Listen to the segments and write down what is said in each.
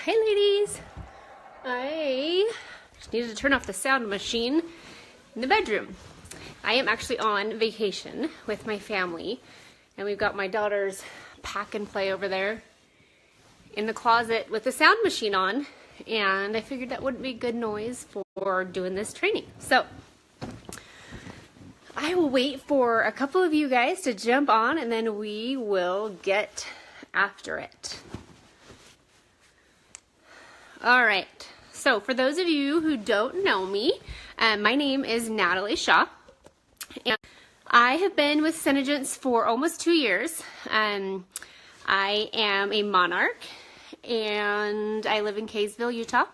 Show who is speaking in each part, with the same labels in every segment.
Speaker 1: Hey ladies! I just needed to turn off the sound machine in the bedroom. I am actually on vacation with my family, and we've got my daughter's pack and play over there in the closet with the sound machine on, and I figured that wouldn't be good noise for doing this training. So I will wait for a couple of you guys to jump on, and then we will get after it. All right, so for those of you who don't know me, my name is Natalie Shaw, and I have been with Senegence for almost 2 years. I am a monarch, and I live in Kaysville, Utah.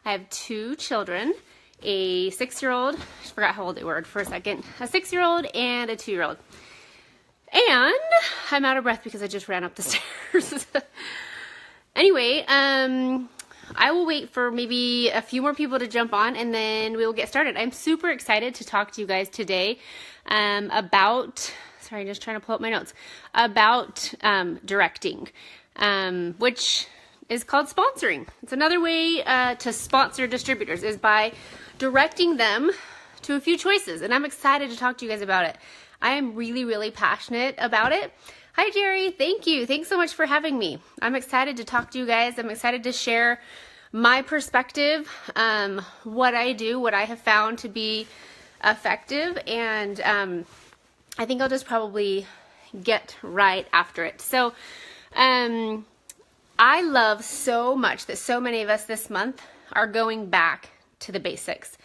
Speaker 1: I have 2 children, a 6-year-old, I forgot how old they were for a second, a 6-year-old and a 2-year-old. And I'm out of breath because I just ran up the stairs. Anyway, I will wait for maybe a few more people to jump on, and then we will get started. I'm super excited to talk to you guys today about, sorry, just trying to pull up my notes, about directing, which is called sponsoring. It's another way to sponsor distributors is by directing them to a few choices, and I'm excited to talk to you guys about it. I am really, really passionate about it. Hi, Jerry. Thank you. Thanks so much for having me. I'm excited to talk to you guys. I'm excited to share my perspective, what I do, what I have found to be effective, and I think I'll just probably get right after it. So I love so much that so many of us this month are going back to the basics,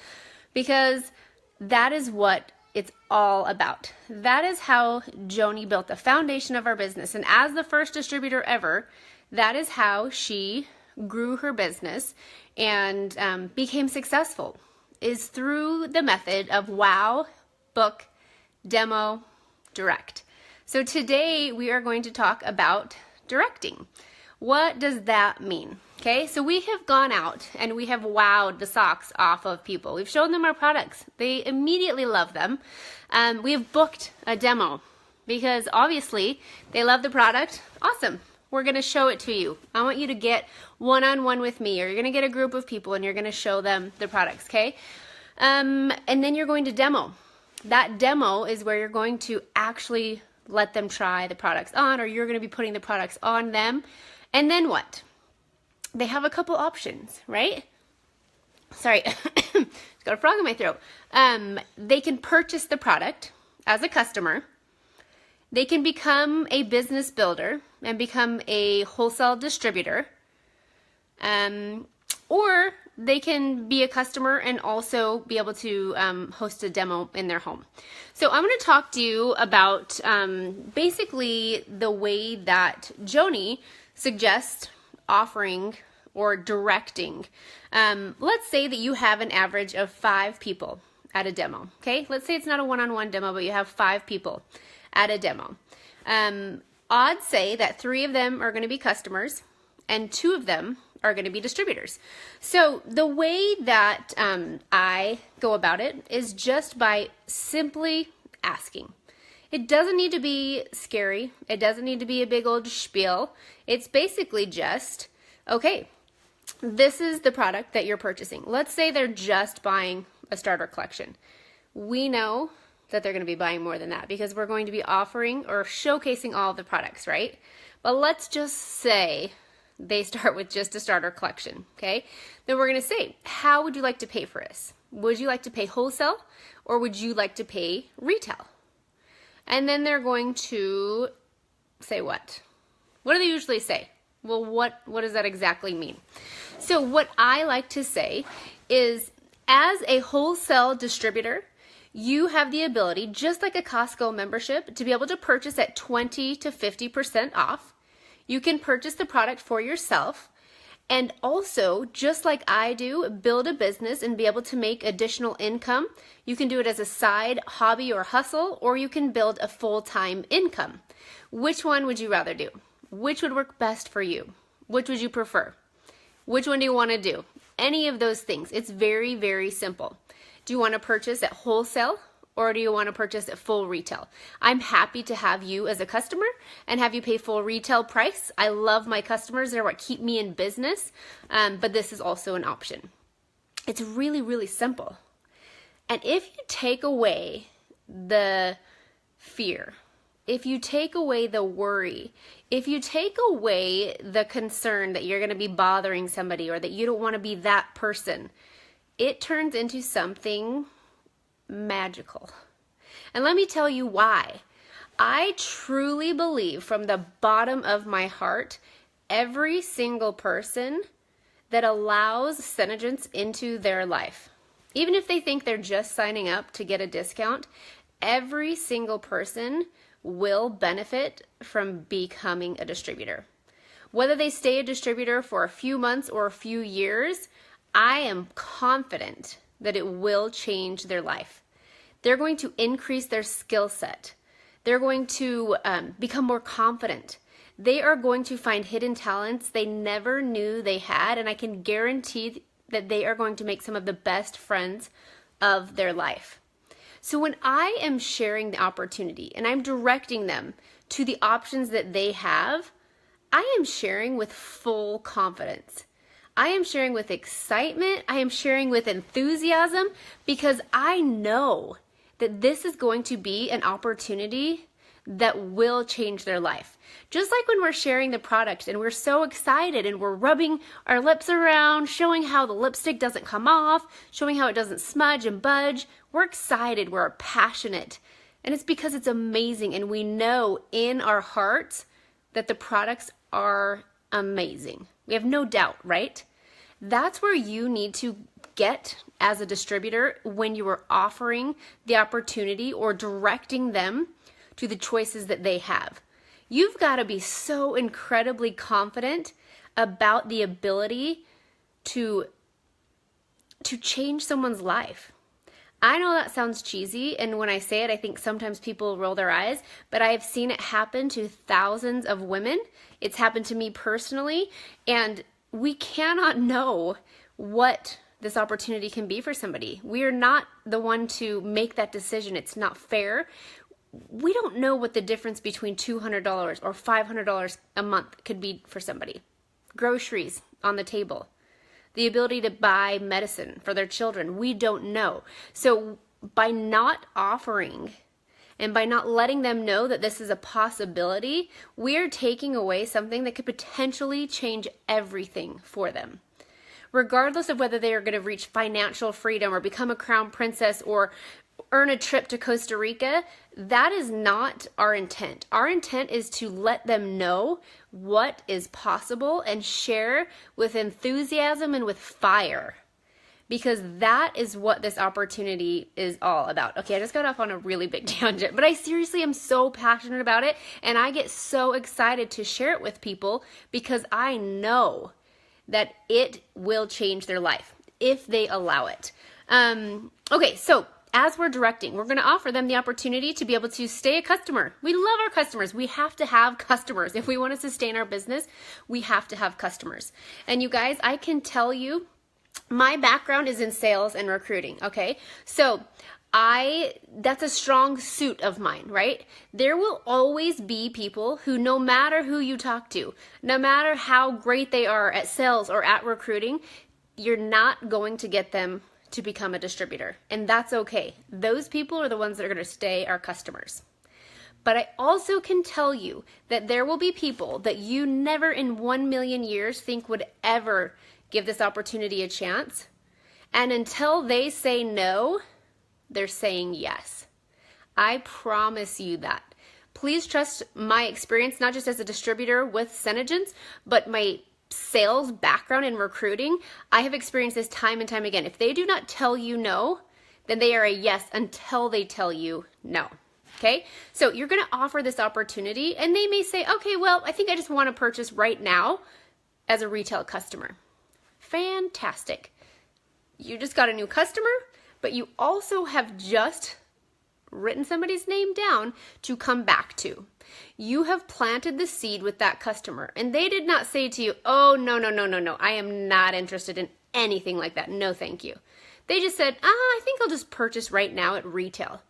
Speaker 1: because that is what it's all about. That is how Joni built the foundation of our business. And as the first distributor ever, that is how she grew her business and became successful, is through the method of wow, book, demo, direct. So today we are going to talk about directing. What does that mean? Okay, so we have gone out and we have wowed the socks off of people. We've shown them our products. They immediately love them. We have booked a demo because obviously they love the product. Awesome. We're going to show it to you. I want you to get one-on-one with me, or you're going to get a group of people and you're going to show them the products, okay? And then you're going to demo. That demo is where you're going to actually let them try the products on, or you're going to be putting the products on them. And then what? They have a couple options, right? Sorry, just got a frog in my throat. They can purchase the product as a customer. They can become a business builder and become a wholesale distributor. Or they can be a customer and also be able to host a demo in their home. So I'm going to talk to you about basically the way that Joni suggests offering or directing. Let's say that you have an average of 5 people at a demo, okay? Let's say it's not a one-on-one demo, but you have 5 people at a demo. Odds say that 3 of them are going to be customers and 2 of them are going to be distributors. So the way that I go about it is just by simply asking. It doesn't need to be scary. It doesn't need to be a big old spiel. It's basically just, okay, this is the product that you're purchasing. Let's say they're just buying a starter collection. We know that they're going to be buying more than that because we're going to be offering or showcasing all of the products, right? But let's just say they start with just a starter collection, okay? Then we're going to say, how would you like to pay for this? Would you like to pay wholesale, or would you like to pay retail? And then they're going to say what? What do they usually say? Well, what does that exactly mean? So what I like to say is, as a wholesale distributor, you have the ability, just like a Costco membership, to be able to purchase at 20 to 50% off. You can purchase the product for yourself, and also, just like I do, build a business and be able to make additional income. You can do it as a side hobby or hustle, or you can build a full-time income. Which one would you rather do? Which would work best for you? Which would you prefer? Which one do you want to do? Any of those things. It's very, very simple. Do you want to purchase at wholesale, or do you want to purchase at full retail? I'm happy to have you as a customer and have you pay full retail price. I love my customers. They're what keep me in business, but this is also an option. It's really, really simple. And if you take away the fear, if you take away the worry, if you take away the concern that you're going to be bothering somebody or that you don't want to be that person, it turns into something magical. And let me tell you why. I truly believe from the bottom of my heart, every single person that allows SeneGence into their life, even if they think they're just signing up to get a discount, every single person will benefit from becoming a distributor. Whether they stay a distributor for a few months or a few years, I am confident that it will change their life. They're going to increase their skill set. They're going to become more confident. They are going to find hidden talents they never knew they had, and I can guarantee that they are going to make some of the best friends of their life. So when I am sharing the opportunity and I'm directing them to the options that they have, I am sharing with full confidence. I am sharing with excitement. I am sharing with enthusiasm because I know that this is going to be an opportunity that will change their life. Just like when we're sharing the product and we're so excited and we're rubbing our lips around, showing how the lipstick doesn't come off, showing how it doesn't smudge and budge. We're excited, we're passionate, and it's because it's amazing and we know in our hearts that the products are amazing. We have no doubt, right? That's where you need to get as a distributor when you are offering the opportunity or directing them to the choices that they have. You've got to be so incredibly confident about the ability to change someone's life. I know that sounds cheesy, and when I say it, I think sometimes people roll their eyes, but I have seen it happen to thousands of women. It's happened to me personally, and we cannot know what this opportunity can be for somebody. We are not the one to make that decision. It's not fair. We don't know what the difference between $200 or $500 a month could be for somebody. Groceries on the table. The ability to buy medicine for their children. We don't know. So by not offering and by not letting them know that this is a possibility, we are taking away something that could potentially change everything for them. Regardless of whether they are going to reach financial freedom or become a crown princess or earn a trip to Costa Rica, that is not our intent. Our intent is to let them know what is possible and share with enthusiasm and with fire, because that is what this opportunity is all about. Okay, I just got off on a really big tangent, but I seriously am so passionate about it, and I get so excited to share it with people because I know that it will change their life if they allow it. Okay, so as we're directing, we're going to offer them the opportunity to be able to stay a customer. We love our customers. We have to have customers. If we want to sustain our business, we have to have customers. And you guys, I can tell you, my background is in sales and recruiting, okay? So that's a strong suit of mine, right? There will always be people who, no matter who you talk to, no matter how great they are at sales or at recruiting, you're not going to get them to become a distributor. And that's okay. Those people are the ones that are going to stay our customers. But I also can tell you that there will be people that you never in 1 million years think would ever give this opportunity a chance. And until they say no, they're saying yes. I promise you that. Please trust my experience, not just as a distributor with SeneGence, but my sales background in recruiting. I have experienced this time and time again. If they do not tell you no, then they are a yes until they tell you no. Okay? So you're going to offer this opportunity, and they may say, okay, well, I think I just want to purchase right now as a retail customer. Fantastic. You just got a new customer, but you also have just written somebody's name down to come back to. You have planted the seed with that customer, and they did not say to you, oh, no, I am not interested in anything like that. No, thank you. They just said, I think I'll just purchase right now at retail.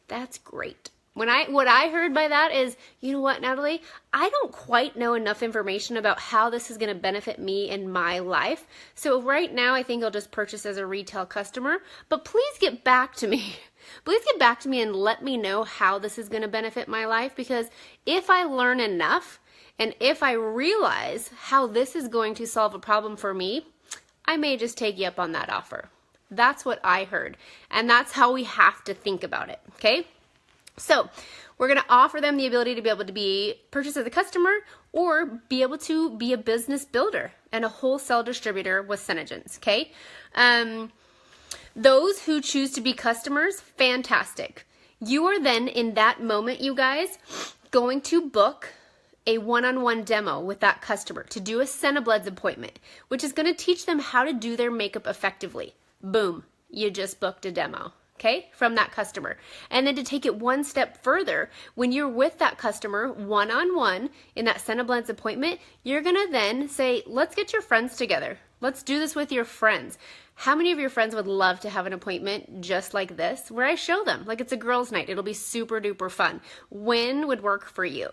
Speaker 1: That's great. What I heard by that is, you know what, Natalie, I don't quite know enough information about how this is going to benefit me in my life. So right now, I think I'll just purchase as a retail customer, but please get back to me. Please get back to me and let me know how this is going to benefit my life, because if I learn enough and if I realize how this is going to solve a problem for me, I may just take you up on that offer. That's what I heard. And that's how we have to think about it. Okay. So we're going to offer them the ability to be able to be purchased as a customer or be able to be a business builder and a wholesale distributor with SeneGence. Okay. Those who choose to be customers, fantastic. You are then in that moment, you guys, going to book a one-on-one demo with that customer to do a Senebleds appointment, which is going to teach them how to do their makeup effectively. Boom, you just booked a demo, okay, from that customer. And then to take it one step further, when you're with that customer one-on-one in that Senebleds appointment, you're going to then say, let's get your friends together. Let's do this with your friends. How many of your friends would love to have an appointment just like this, where I show them, like it's a girls' night? It'll be super duper fun. When would work for you?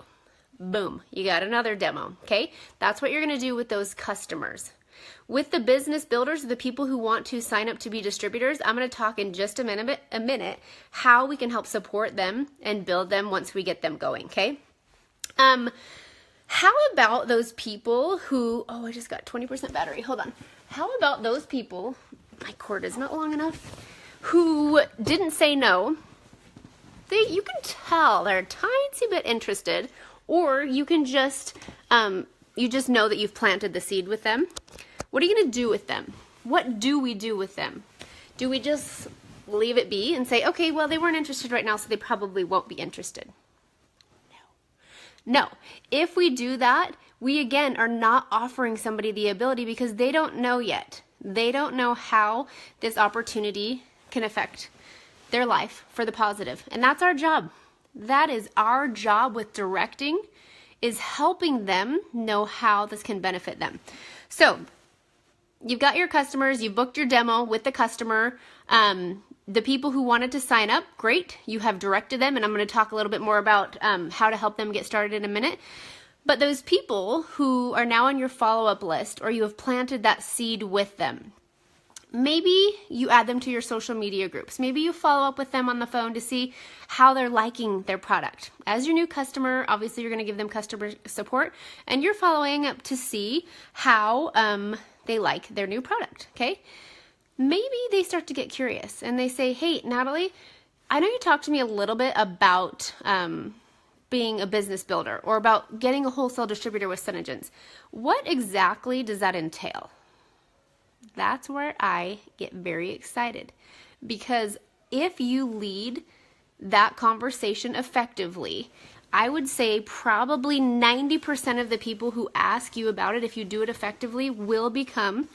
Speaker 1: Boom, you got another demo, okay? That's what you're gonna do with those customers. With the business builders, the people who want to sign up to be distributors, I'm gonna talk in just a minute how we can help support them and build them once we get them going, okay? How about those people who, I just got 20% battery, hold on. How about those people, my cord is not long enough, who didn't say no? You can tell they're a tiny bit interested, or you can just, you just know that you've planted the seed with them. What are you going to do with them? What do we do with them? Do we just leave it be and say, okay, well, they weren't interested right now, so they probably won't be interested? No. If we do that, we again are not offering somebody the ability because they don't know yet. They don't know how this opportunity can affect their life for the positive. And that's our job. That is our job with directing, is helping them know how this can benefit them. So you've got your customers, you booked your demo with the customer. The people who wanted to sign up, great. You have directed them, and I'm going to talk a little bit more about how to help them get started in a minute. But those people who are now on your follow-up list, or you have planted that seed with them, maybe you add them to your social media groups. Maybe you follow up with them on the phone to see how they're liking their product. As your new customer, obviously you're going to give them customer support, and you're following up to see how they like their new product, okay? Maybe they start to get curious and they say, hey, Natalie, I know you talked to me a little bit about being a business builder or about getting a wholesale distributor with SeneGence. What exactly does that entail? That's where I get very excited, because if you lead that conversation effectively, I would say probably 90% of the people who ask you about it, if you do it effectively, will become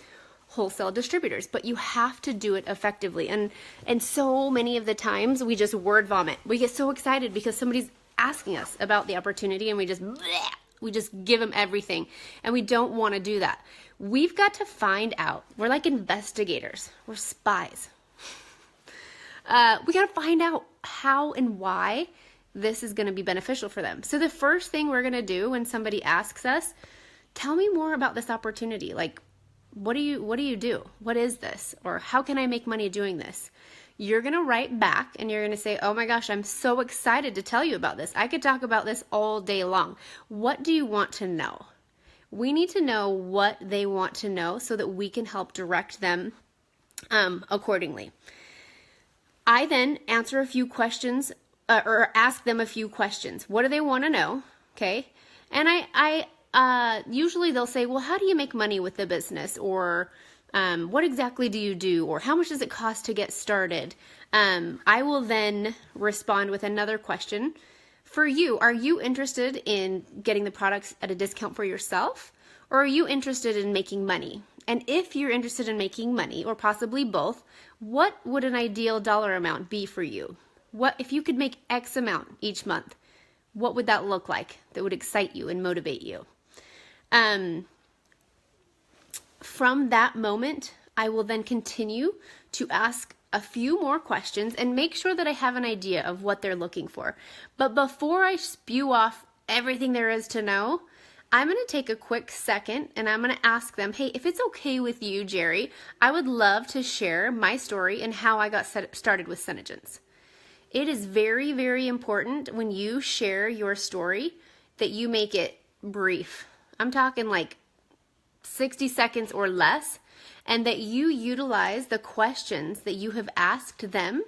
Speaker 1: wholesale distributors. But you have to do it effectively. And so many of the times we just word vomit. We get so excited because somebody's asking us about the opportunity and we just give them everything. And we don't want to do that. We've got to find out. We're like investigators. We're spies. We got to find out how and why this is going to be beneficial for them. So the first thing we're going to do when somebody asks us, tell me more about this opportunity. Like, what do you do? What is this? Or how can I make money doing this? You're going to write back and you're going to say, oh my gosh, I'm so excited to tell you about this. I could talk about this all day long. What do you want to know? We need to know what they want to know so that we can help direct them accordingly. I then answer a few questions or ask them a few questions. What do they want to know? Okay. And I usually they'll say, well, how do you make money with the business? Or what exactly do you do? Or how much does it cost to get started? I will then respond with another question. For you, are you interested in getting the products at a discount for yourself? Or are you interested in making money? And if you're interested in making money, or possibly both, what would an ideal dollar amount be for you? What if you could make X amount each month? What would that look like that would excite you and motivate you? From that moment, I will then continue to ask a few more questions and make sure that I have an idea of what they're looking for. But before I spew off everything there is to know, I'm going to take a quick second and I'm going to ask them, hey, if it's okay with you, Jerry, I would love to share my story and how I got started with SeneGence. It is very, very important when you share your story that you make it brief. I'm talking like 60 seconds or less, and that you utilize the questions that you have asked them,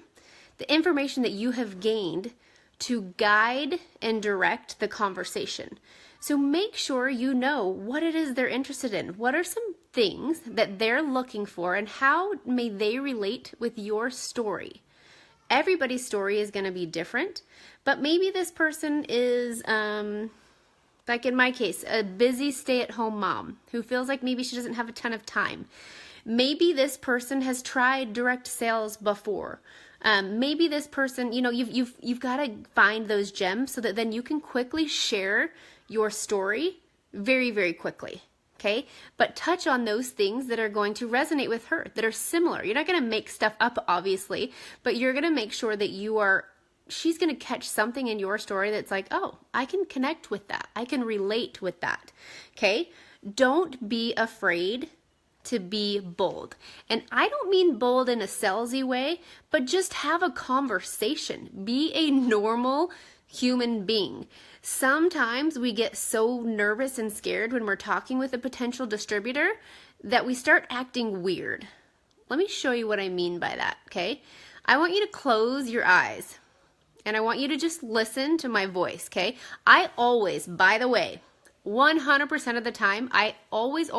Speaker 1: the information that you have gained to guide and direct the conversation. So make sure you know what it is they're interested in. What are some things that they're looking for, and how may they relate with your story? Everybody's story is going to be different, but maybe this person is, like in my case, a busy stay-at-home mom who feels like maybe she doesn't have a ton of time. Maybe this person has tried direct sales before. Maybe this person, you've got to find those gems so that then you can quickly share your story very, very quickly. Okay, but touch on those things that are going to resonate with her, that are similar. You're not going to make stuff up, obviously, but you're going to make sure that she's going to catch something in your story that's like, oh, I can connect with that. I can relate with that. Okay, don't be afraid to be bold. And I don't mean bold in a salesy way, but just have a conversation. Be a normal human being. Sometimes we get so nervous and scared when we're talking with a potential distributor that we start acting weird. Let me show you what I mean by that, okay? I want you to close your eyes and I want you to just listen to my voice, okay? I always, by the way, 100% of the time, I always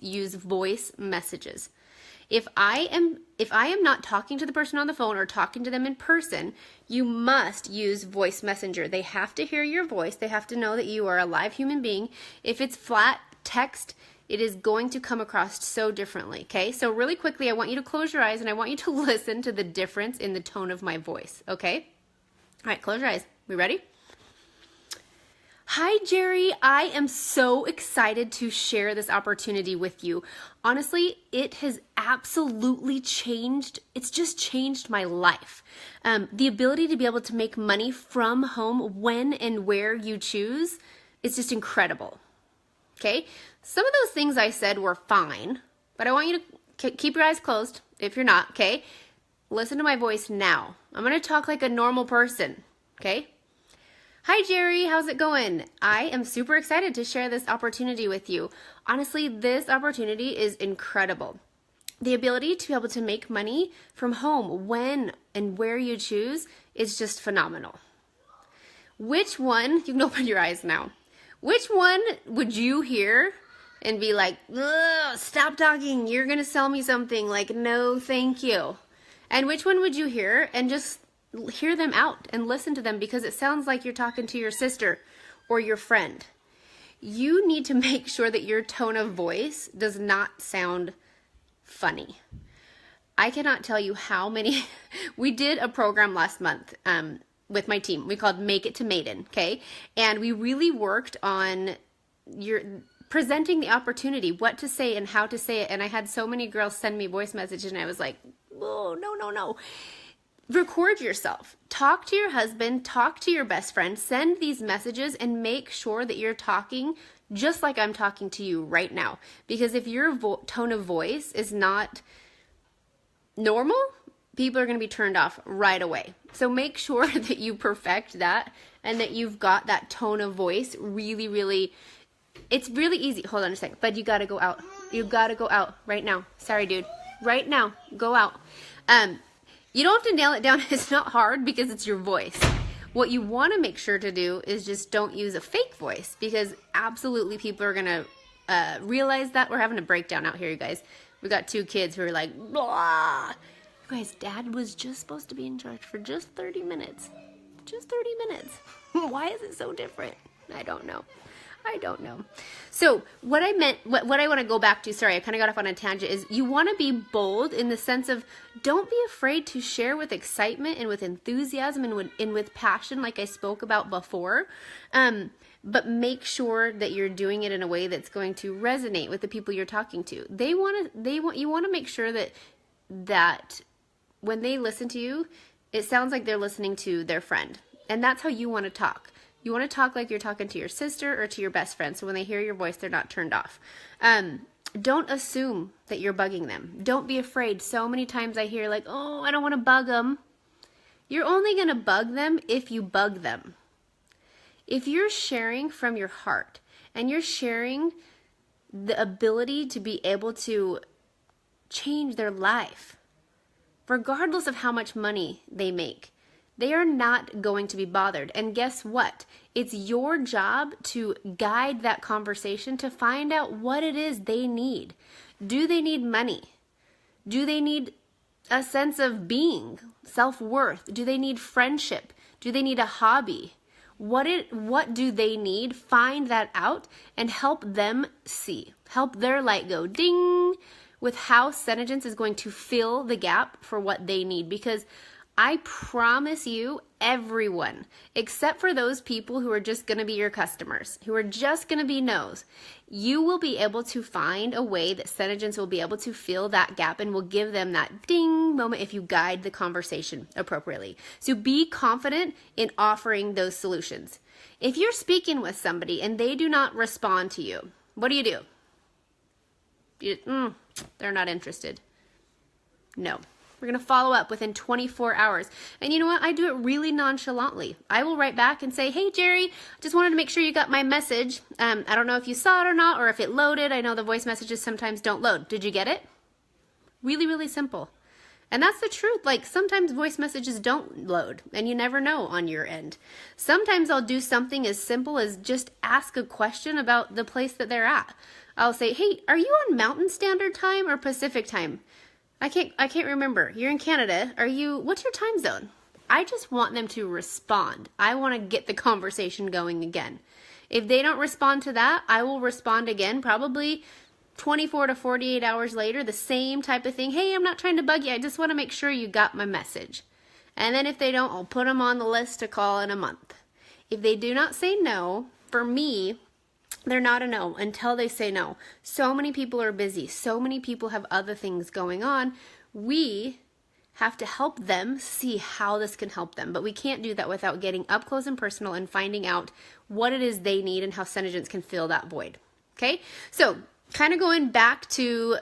Speaker 1: use voice messages. If I am not talking to the person on the phone or talking to them in person, you must use voice messenger. They have to hear your voice. They have to know that you are a live human being. If it's flat text, it is going to come across so differently, okay? So really quickly, I want you to close your eyes and I want you to listen to the difference in the tone of my voice, okay? All right, close your eyes. We ready? Hi, Jerry. I am so excited to share this opportunity with you. Honestly, it has absolutely changed. It's just changed my life. The ability to be able to make money from home when and where you choose is just incredible. Okay? Some of those things I said were fine, but I want you to keep your eyes closed if you're not, okay? Listen to my voice now. I'm going to talk like a normal person, okay? Hi, Jerry. How's it going? I am super excited to share this opportunity with you. Honestly, this opportunity is incredible. The ability to be able to make money from home when and where you choose is just phenomenal. Which one, you can open your eyes now, which one would you hear and be like, ugh, stop talking, you're going to sell me something, like, no, thank you. And which one would you hear and just hear them out and listen to them because it sounds like you're talking to your sister or your friend? You need to make sure that your tone of voice does not sound funny. I cannot tell you how many, we did a program last month with my team. We called Make It to Maiden, okay? And we really worked on presenting the opportunity, what to say and how to say it. And I had so many girls send me voice messages and I was like, oh, no. Record yourself. Talk to your husband, talk to your best friend, send these messages and make sure that you're talking just like I'm talking to you right now. Because if your tone of voice is not normal, people are going to be turned off right away. So make sure that you perfect that and that you've got that tone of voice really, it's really easy. Hold on a second, but you got to go out. You got to go out right now. Sorry, dude. Right now, go out. You don't have to nail it down. It's not hard because it's your voice. What you want to make sure to do is just don't use a fake voice, because absolutely people are going to realize that. We're having a breakdown out here, you guys. We got two kids who are like, blah. You guys, Dad was just supposed to be in charge for just 30 minutes. Just 30 minutes. Why is it so different? I don't know. So what I meant, what I want to go back to, sorry, I kind of got off on a tangent, is you want to be bold in the sense of don't be afraid to share with excitement and with enthusiasm and with passion, like I spoke about before. But make sure that you're doing it in a way that's going to resonate with the people you're talking to. You want to make sure that when they listen to you, it sounds like they're listening to their friend. And that's how you want to talk. You want to talk like you're talking to your sister or to your best friend. So when they hear your voice, they're not turned off. Don't assume that you're bugging them. Don't be afraid. So many times I hear like, oh, I don't want to bug them. You're only going to bug them if you bug them. If you're sharing from your heart and you're sharing the ability to be able to change their life, regardless of how much money they make, they are not going to be bothered. And guess what? It's your job to guide that conversation to find out what it is they need. Do they need money? Do they need a sense of being, self-worth? Do they need friendship? Do they need a hobby? What do they need? Find that out and help them see. Help their light go ding with how Senegence is going to fill the gap for what they need. Because I promise you, everyone, except for those people who are just going to be your customers, who are just going to be no's, you will be able to find a way that Senegence will be able to fill that gap and will give them that ding moment if you guide the conversation appropriately. So be confident in offering those solutions. If you're speaking with somebody and they do not respond to you, what do? They're not interested. No. We're going to follow up within 24 hours. And you know what? I do it really nonchalantly. I will write back and say, hey, Jerry, just wanted to make sure you got my message. I don't know if you saw it or not, or if it loaded. I know the voice messages sometimes don't load. Did you get it? Really, really simple. And that's the truth. Like, sometimes voice messages don't load, and you never know on your end. Sometimes I'll do something as simple as just ask a question about the place that they're at. I'll say, hey, are you on Mountain Standard Time or Pacific Time? I can't remember. You're in Canada. What's your time zone? I just want them to respond. I want to get the conversation going again. If they don't respond to that, I will respond again, probably 24 to 48 hours later, the same type of thing. Hey, I'm not trying to bug you. I just want to make sure you got my message. And then if they don't, I'll put them on the list to call in a month. If they do not say no, for me, they're not a no until they say no. So many people are busy. So many people have other things going on. We have to help them see how this can help them. But we can't do that without getting up close and personal and finding out what it is they need and how Senegence can fill that void. Okay? So kind of going back to,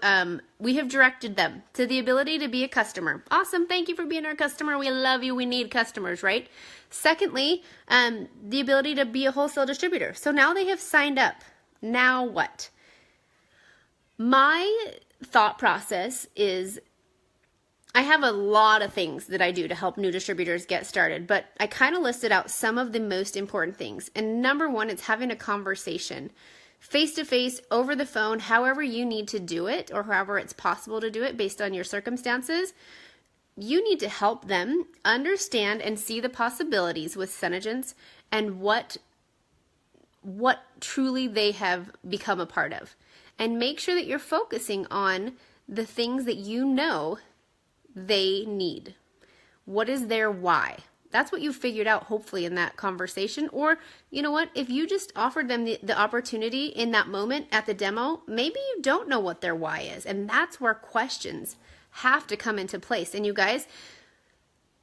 Speaker 1: we have directed them to the ability to be a customer. Awesome. Thank you for being our customer. We love you. We need customers, right? Secondly, the ability to be a wholesale distributor. So now they have signed up. Now what? My thought process is I have a lot of things that I do to help new distributors get started, but I kind of listed out some of the most important things. And number one, it's having a conversation. Face-to-face, over the phone, however you need to do it or however it's possible to do it based on your circumstances. You need to help them understand and see the possibilities with Senegence and what truly they have become a part of. And make sure that you're focusing on the things that you know they need. What is their why? That's what you figured out, hopefully, in that conversation. Or, you know what, if you just offered them the opportunity in that moment at the demo, maybe you don't know what their why is. And that's where questions have to come into place. And you guys,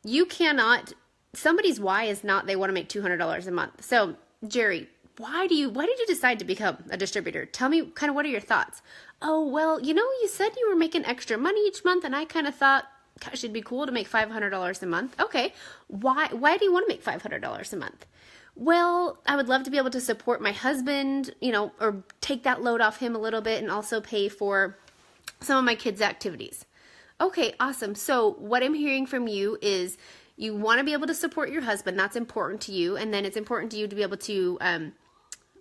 Speaker 1: you cannot, somebody's why is not they want to make $200 a month. So, Jerry, why did you decide to become a distributor? Tell me kind of what are your thoughts? Oh, well, you said you were making extra money each month, and I kind of thought, gosh, it'd be cool to make $500 a month. Okay, why do you want to make $500 a month? Well, I would love to be able to support my husband, or take that load off him a little bit and also pay for some of my kids' activities. Okay, awesome. So what I'm hearing from you is you want to be able to support your husband. That's important to you. And then it's important to you to be able to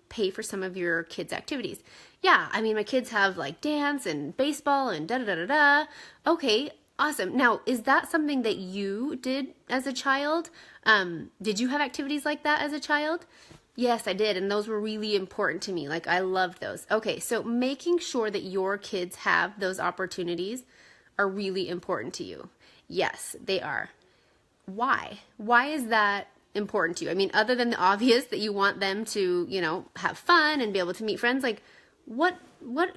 Speaker 1: pay for some of your kids' activities. Yeah, I mean, my kids have like dance and baseball and da-da-da-da-da. Okay, awesome. Now, is that something that you did as a child? Did you have activities like that as a child? Yes, I did. And those were really important to me. Like, I loved those. Okay, so making sure that your kids have those opportunities are really important to you. Yes, they are. Why? Why is that important to you? I mean, other than the obvious that you want them to, have fun and be able to meet friends, like what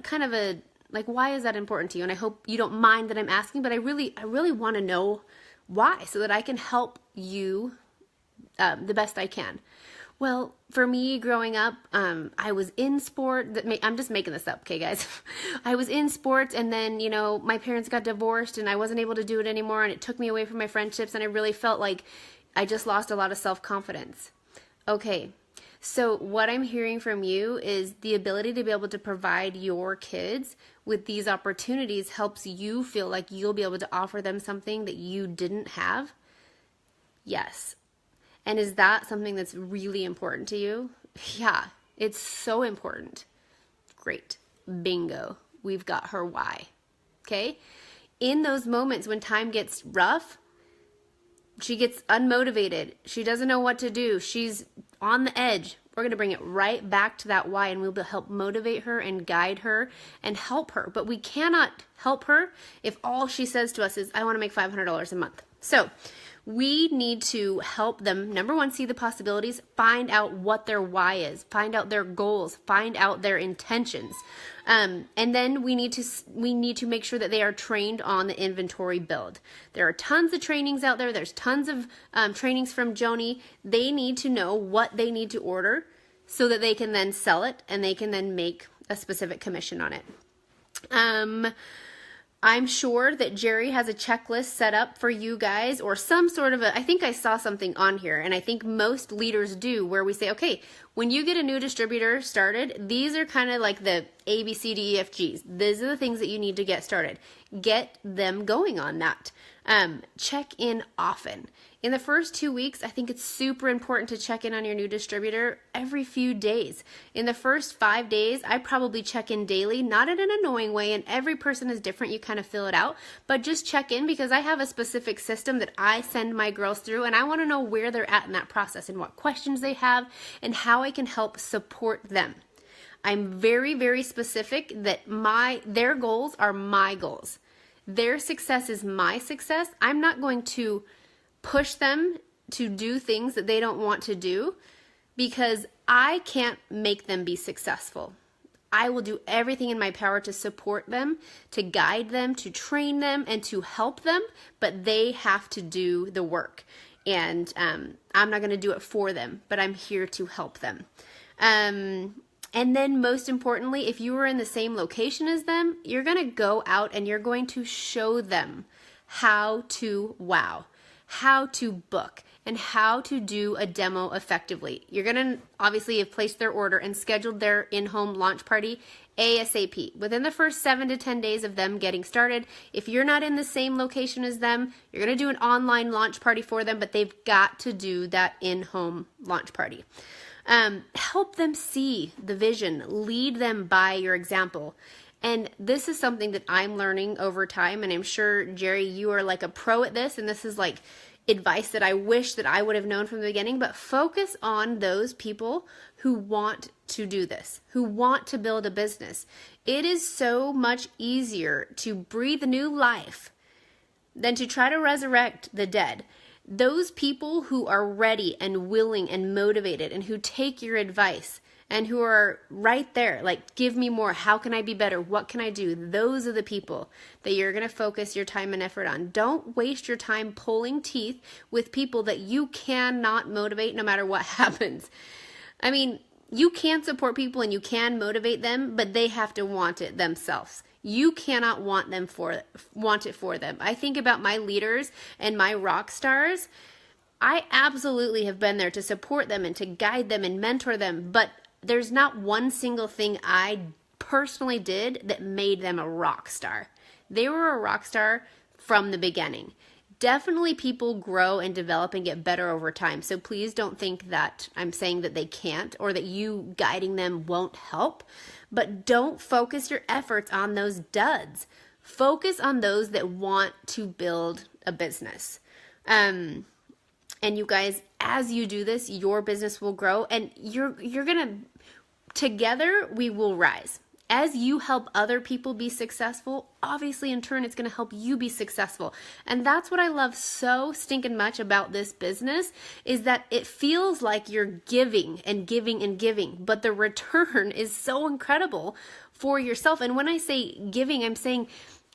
Speaker 1: kind of a Like, why is that important to you? And I hope you don't mind that I'm asking, but I really want to know why, so that I can help you the best I can. Well, for me growing up, I was in sport. I'm just making this up, okay, guys? I was in sports, and then, my parents got divorced, and I wasn't able to do it anymore, and it took me away from my friendships, and I really felt like I just lost a lot of self-confidence. Okay, so what I'm hearing from you is the ability to be able to provide your kids with these opportunities helps you feel like you'll be able to offer them something that you didn't have. Yes. And is that something that's really important to you? Yeah, it's so important. Great. Bingo. We've got her why. Okay? In those moments when time gets rough, she gets unmotivated. She doesn't know what to do. She's on the edge. We're going to bring it right back to that why, and we'll help motivate her and guide her and help her. But we cannot help her if all she says to us is, I want to make $500 a month. So we need to help them, number one, see the possibilities, find out what their why is, find out their goals, find out their intentions. And then we need to make sure that they are trained on the inventory build. There are tons of trainings out there. There's tons of trainings from Joni. They need to know what they need to order so that they can then sell it and they can then make a specific commission on it. I'm sure that Jerry has a checklist set up for you guys, or some sort of I think I saw something on here, and I think most leaders do, where we say, okay, when you get a new distributor started, these are kind of like the A, B, C, D, E, F, Gs. These are the things that you need to get started. Get them going on that. Check in often. In the first 2 weeks, I think it's super important to check in on your new distributor every few days. In the first 5 days, I probably check in daily, not in an annoying way, and every person is different. You kind of fill it out, but just check in because I have a specific system that I send my girls through, and I want to know where they're at in that process and what questions they have and how I can help support them. I'm very, very specific that their goals are my goals. Their success is my success. I'm not going to push them to do things that they don't want to do because I can't make them be successful. I will do everything in my power to support them, to guide them, to train them, and to help them, but they have to do the work. And I'm not going to do it for them, but I'm here to help them. And then most importantly, if you are in the same location as them, you're going to go out and you're going to show them how to wow, how to book, and how to do a demo effectively. You're going to obviously have placed their order and scheduled their in-home launch party ASAP. Within the first 7 to 10 days of them getting started, if you're not in the same location as them, you're going to do an online launch party for them, but they've got to do that in-home launch party. Help them see the vision, lead them by your example. And this is something that I'm learning over time, and I'm sure, Jerry, you are like a pro at this, and this is like advice that I wish that I would have known from the beginning, but focus on those people who want to do this, who want to build a business. It is so much easier to breathe new life than to try to resurrect the dead. Those people who are ready and willing and motivated and who take your advice and who are right there, like, give me more. How can I be better? What can I do? Those are the people that you're going to focus your time and effort on. Don't waste your time pulling teeth with people that you cannot motivate no matter what happens. I mean, you can support people and you can motivate them, but they have to want it themselves. You cannot want it for them. I think about my leaders and my rock stars. I absolutely have been there to support them and to guide them and mentor them, but there's not one single thing I personally did that made them a rock star. They were a rock star from the beginning. Definitely people grow and develop and get better over time. So please don't think that I'm saying that they can't or that you guiding them won't help. But don't focus your efforts on those duds. Focus on those that want to build a business. And you guys, as you do this, your business will grow and you're going to, together we will rise. As you help other people be successful, obviously in turn it's going to help you be successful. And that's what I love so stinking much about this business is that it feels like you're giving and giving and giving, but the return is so incredible for yourself. And when I say giving, I'm saying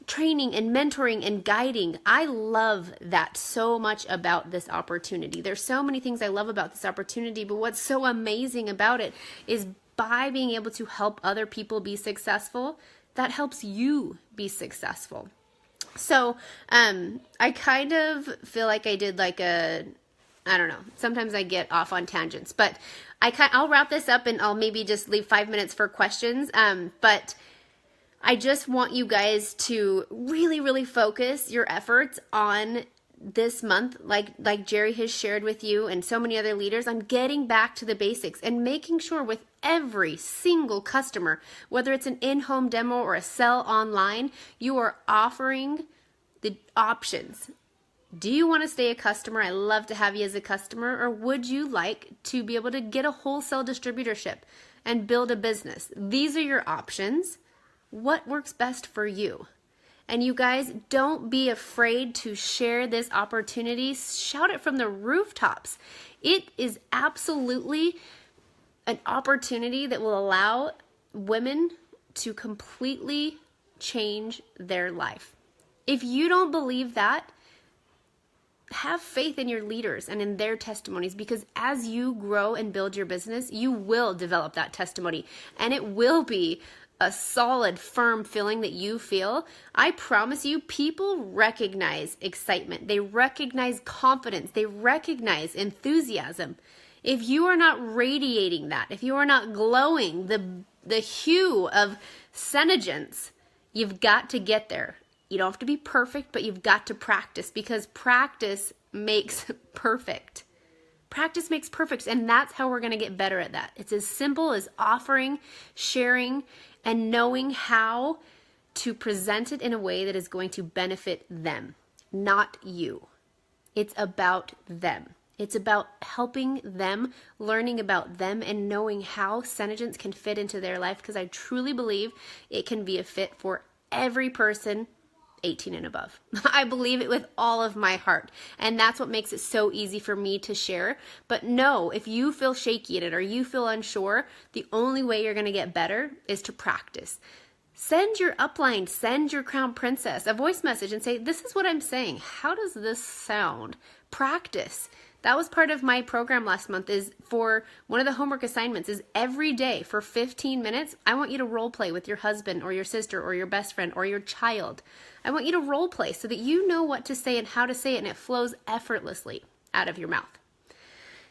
Speaker 1: training and mentoring and guiding. I love that so much about this opportunity. There's so many things I love about this opportunity, but what's so amazing about it is by being able to help other people be successful, that helps you be successful. So I kind of feel like I did like I don't know, sometimes I get off on tangents, but I'll wrap this up and I'll maybe just leave 5 minutes for questions. But I just want you guys to really, really focus your efforts on this month, like Jerry has shared with you and so many other leaders, on getting back to the basics and making sure with every single customer, whether it's an in-home demo or a sell online, you are offering the options. Do you want to stay a customer? I love to have you as a customer. Or would you like to be able to get a wholesale distributorship and build a business? These are your options. What works best for you? And you guys, don't be afraid to share this opportunity. Shout it from the rooftops. It is absolutely an opportunity that will allow women to completely change their life. If you don't believe that, have faith in your leaders and in their testimonies, because as you grow and build your business, you will develop that testimony and it will be a solid, firm feeling that you feel. I promise you, people recognize excitement. They recognize confidence. They recognize enthusiasm. If you are not radiating that, if you are not glowing the hue of SeneGence, you've got to get there. You don't have to be perfect, but you've got to practice, because practice makes perfect. Practice makes perfect, and that's how we're going to get better at that. It's as simple as offering, sharing, and knowing how to present it in a way that is going to benefit them, not you. It's about them. It's about helping them, learning about them, and knowing how SeneGence can fit into their life, because I truly believe it can be a fit for every person 18 and above. I believe it with all of my heart. And that's what makes it so easy for me to share. But no, if you feel shaky in it or you feel unsure, the only way you're going to get better is to practice. Send your upline, send your crown princess a voice message and say, this is what I'm saying. How does this sound? Practice. That was part of my program last month. Is for one of the homework assignments is every day for 15 minutes, I want you to role play with your husband or your sister or your best friend or your child. I want you to role play so that you know what to say and how to say it, and it flows effortlessly out of your mouth.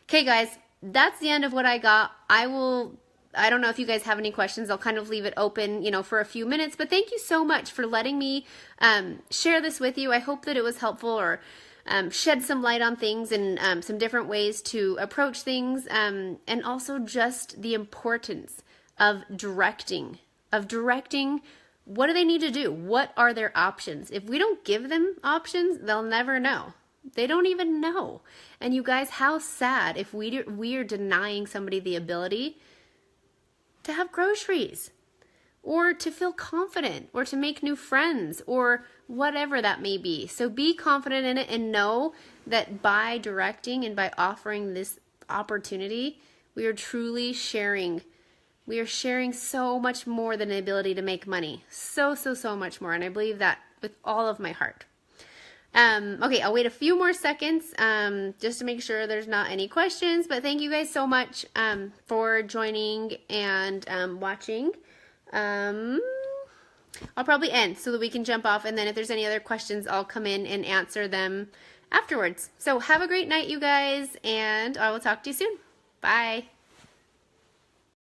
Speaker 1: Okay, guys, that's the end of what I got. I don't know if you guys have any questions. I'll kind of leave it open, for a few minutes, but thank you so much for letting me share this with you. I hope that it was helpful or shed some light on things and some different ways to approach things, and also just the importance of directing. What do they need to do? What are their options? If we don't give them options, they'll never know. They don't even know. And you guys, how sad if we are denying somebody the ability to have groceries, or to feel confident, or to make new friends, or whatever that may be. So be confident in it and know that by directing and by offering this opportunity, we are truly sharing. We are sharing so much more than the ability to make money. So much more. And I believe that with all of my heart. Okay, I'll wait a few more seconds just to make sure there's not any questions. But thank you guys so much for joining and watching. I'll probably end so that we can jump off. And then if there's any other questions, I'll come in and answer them afterwards. So have a great night, you guys. And I will talk to you soon. Bye.